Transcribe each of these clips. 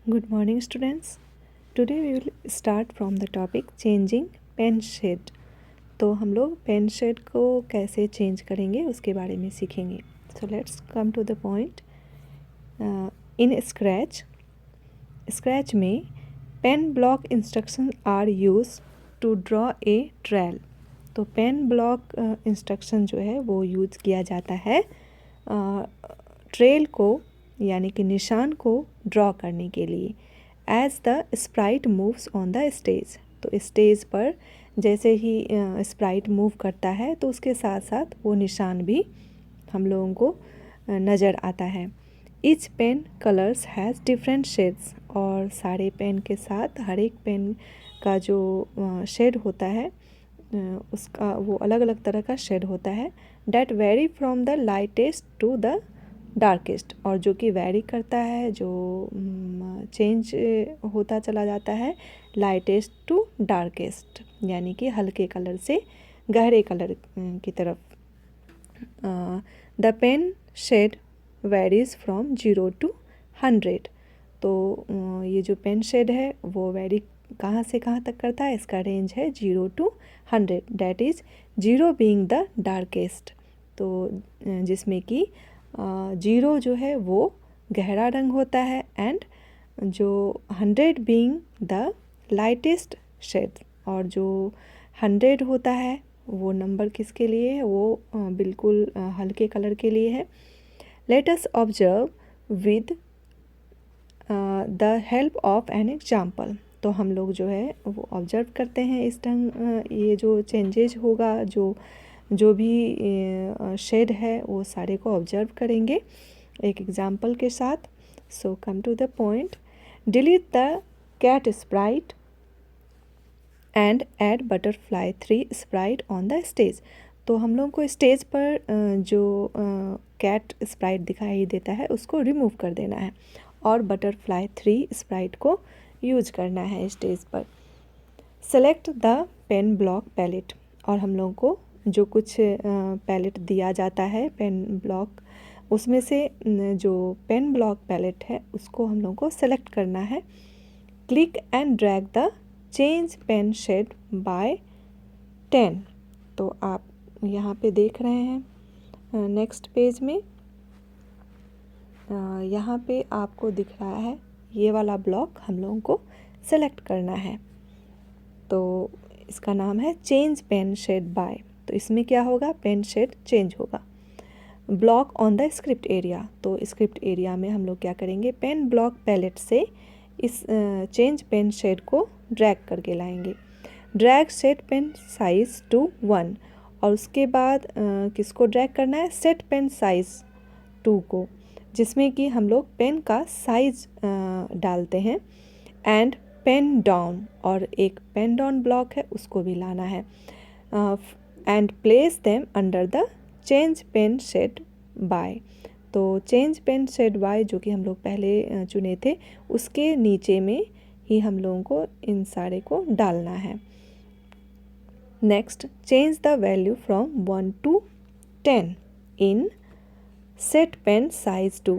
Good morning students. Today we will start from the topic changing pen shade. तो हम लोग pen shade को कैसे चेंज करेंगे उसके बारे में सीखेंगे. So let's come to the point. In Scratch में pen block instruction are use to draw a trail. तो पेन ब्लॉक इंस्ट्रक्शन जो है वो यूज किया जाता है ट्रेल को यानी कि निशान को ड्रॉ करने के लिए. As the sprite moves on the stage. तो स्टेज पर जैसे ही स्प्राइट मूव करता है तो उसके साथ साथ वो निशान भी हम लोगों को नज़र आता है. Each pen colours has different shades. और सारे पेन के साथ हर एक पेन का जो शेड होता है उसका वो अलग अलग तरह का शेड होता है. That vary from the lightest to the darkest. और जो कि वेरी करता है, जो चेंज होता चला जाता है लाइटेस्ट टू डार्केस्ट, यानी कि हल्के कलर से गहरे कलर की तरफ. The pen shade varies from 0 to 100. तो ये जो पेन शेड है वो वेरी कहाँ से कहाँ तक करता है, इसका रेंज है 0 to 100. That is 0 being the darkest. तो जिसमें कि 0 जो है वो गहरा रंग होता है एंड जो 100 बीइंग द लाइटेस्ट शेड. और जो 100 होता है वो नंबर किसके लिए है, वो बिल्कुल हल्के कलर के लिए है. Let us observe with the help of an example. तो हम लोग जो है वो ऑब्जर्व करते हैं इस ढंग ये जो चेंजेज होगा, जो भी शेड है वो सारे को ऑब्जर्व करेंगे एक एग्जाम्पल के साथ. So come to the point. Delete the cat sprite and add butterfly 3 sprite on the stage. तो हम लोग को स्टेज पर जो कैट स्प्राइट दिखाई देता है उसको रिमूव कर देना है और बटरफ्लाई 3 स्प्राइट को यूज करना है स्टेज पर. Select the pen block palette. और हम लोग को जो कुछ पैलेट दिया जाता है पेन ब्लॉक, उसमें से जो पेन ब्लॉक पैलेट है उसको हम लोग को सेलेक्ट करना है. Click and drag the change pen shade by 10. तो आप यहाँ पे देख रहे हैं नेक्स्ट पेज में यहाँ पे आपको दिख रहा है ये वाला ब्लॉक हम लोगों को सेलेक्ट करना है. तो इसका नाम है चेंज पेन शेड बाय. तो इसमें क्या होगा, पेन शेड चेंज होगा. Block on the script area. तो स्क्रिप्ट एरिया में हम लोग क्या करेंगे, पेन ब्लॉक पैलेट से इस चेंज पेन शेड को ड्रैग करके लाएंगे. Drag set pen size to 1. और उसके बाद किसको ड्रैग करना है, सेट पेन साइज 2 को, जिसमें कि हम लोग पेन का साइज डालते हैं. And pen down. और एक पेन डाउन ब्लॉक है उसको भी लाना है. And place them under the change pen shade by. तो चेंज पेन शेड बाय जो कि हम लोग पहले चुने थे उसके नीचे में ही हम लोगों को इन सारे को डालना है. Next, change the value from 1 to 10 in set pen size 2.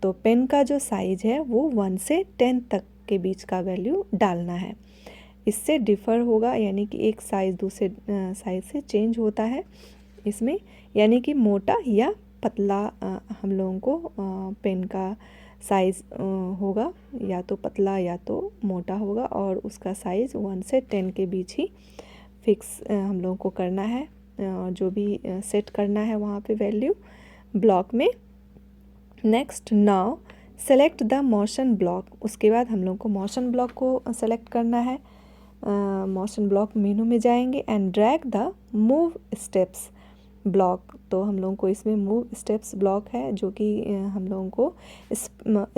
तो पेन का जो साइज है वो 1 से 10 तक के बीच का वैल्यू डालना है. इससे डिफ़र होगा, यानी कि एक साइज़ दूसरे साइज़ से चेंज होता है इसमें, यानी कि मोटा या पतला हम लोगों को पेन का साइज़ होगा, या तो पतला या तो मोटा होगा. और उसका साइज़ 1 से 10 के बीच ही फिक्स हम लोगों को करना है. जो भी सेट करना है वहाँ पे वैल्यू ब्लॉक में. Next, now select the motion block. उसके बाद हम लोग को मोशन ब्लॉक को सेलेक्ट करना है. मोशन ब्लॉक मेनू में जाएंगे and drag the move steps block. तो हम लोगों को इसमें मूव स्टेप्स ब्लॉक है जो कि हम लोगों को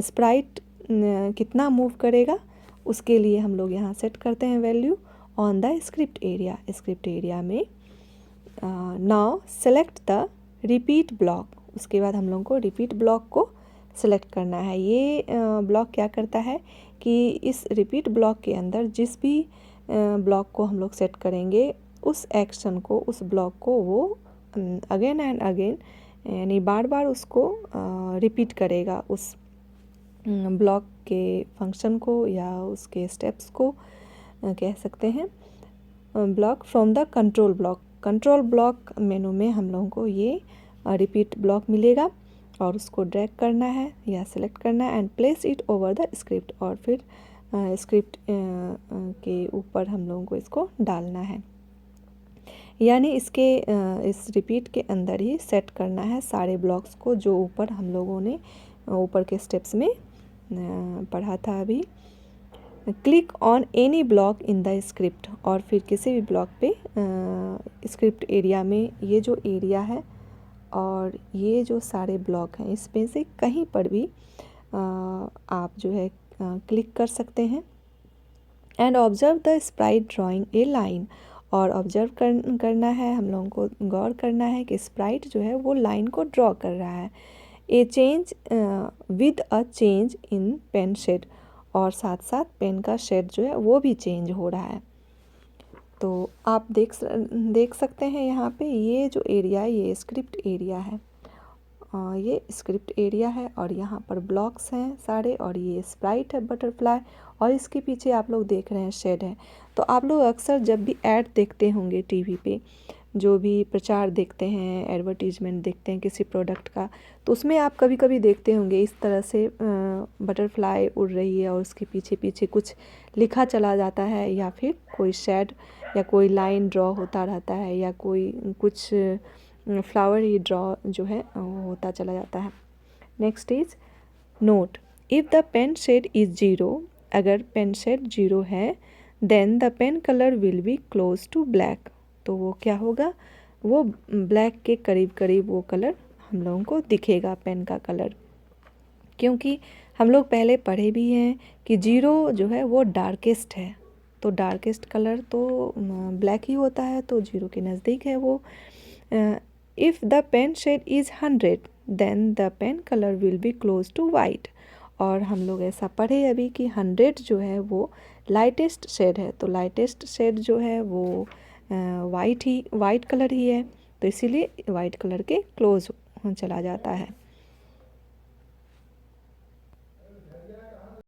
स्प्राइट कितना मूव करेगा उसके लिए हम लोग यहाँ सेट करते हैं value on the script area. Script area में now select the repeat block. उसके बाद हम लोगों को रिपीट ब्लॉक को सेलेक्ट करना है. ये ब्लॉक क्या करता है कि इस रिपीट ब्लॉक के अंदर जिस भी ब्लॉक को हम लोग सेट करेंगे उस एक्शन को, उस ब्लॉक को वो अगेन एंड अगेन यानी बार बार उसको रिपीट करेगा उस ब्लॉक के फंक्शन को या उसके स्टेप्स को कह सकते हैं। Block from the control block, control block मेनू में हम लोगों को ये रिपीट ब्लॉक मिलेगा और उसको ड्रैग करना है या सिलेक्ट करना है and place it over the script, और फिर स्क्रिप्ट के ऊपर हम लोगों को इसको डालना है। यानी इसके इस रिपीट के अंदर ही सेट करना है सारे ब्लॉक्स को जो ऊपर हम लोगों ने ऊपर के स्टेप्स में पढ़ा था अभी। Click on any block in the script, और फिर किसी भी ब्लॉक पे स्क्रिप्ट एरिया में ये जो एरिया है और ये जो सारे ब्लॉक हैं इसमें से कहीं पर भी आप जो है क्लिक कर सकते हैं। And observe the Sprite drawing A line, और ऑब्जर्व करना है, हम लोगों को गौर करना है कि स्प्राइट जो है वो लाइन को ड्रॉ कर रहा है। A change with a change in pen shade, और साथ साथ पेन का शेड जो है वो भी चेंज हो रहा है। तो आप देख सकते हैं यहाँ पे ये जो एरिया है ये स्क्रिप्ट एरिया है, ये स्क्रिप्ट एरिया है और यहाँ पर ब्लॉक्स हैं सारे, और ये स्प्राइट है बटरफ्लाई, और इसके पीछे आप लोग देख रहे हैं शेड है। तो आप लोग अक्सर जब भी ऐड देखते होंगे टीवी पे, जो भी प्रचार देखते हैं, एडवर्टीजमेंट देखते हैं किसी प्रोडक्ट का, तो उसमें आप कभी कभी देखते होंगे इस तरह से बटरफ्लाई उड़ रही है और उसके पीछे पीछे कुछ लिखा चला जाता है, या फिर कोई शेड या कोई लाइन ड्रॉ होता रहता है, या कोई कुछ फ्लावर ही ड्रॉ जो है होता चला जाता है। Next is note, if the pen shade is zero, अगर पेन शेड 0 है, then the pen colour will be close to black, तो वो क्या होगा, वो ब्लैक के करीब करीब वो कलर हम लोगों को दिखेगा पेन का कलर, क्योंकि हम लोग पहले पढ़े भी हैं कि 0 जो है वो डार्केस्ट है, तो डार्केस्ट कलर तो ब्लैक ही होता है, तो 0 के नज़दीक है वो। If the pen shade is 100, then the pen colour will be close to white, और हम लोग ऐसा पढ़े अभी कि 100 जो है वो लाइटेस्ट शेड है, तो लाइटेस्ट शेड जो है वो वाइट कलर ही है, तो इसीलिए वाइट कलर के क्लोज चला जाता है।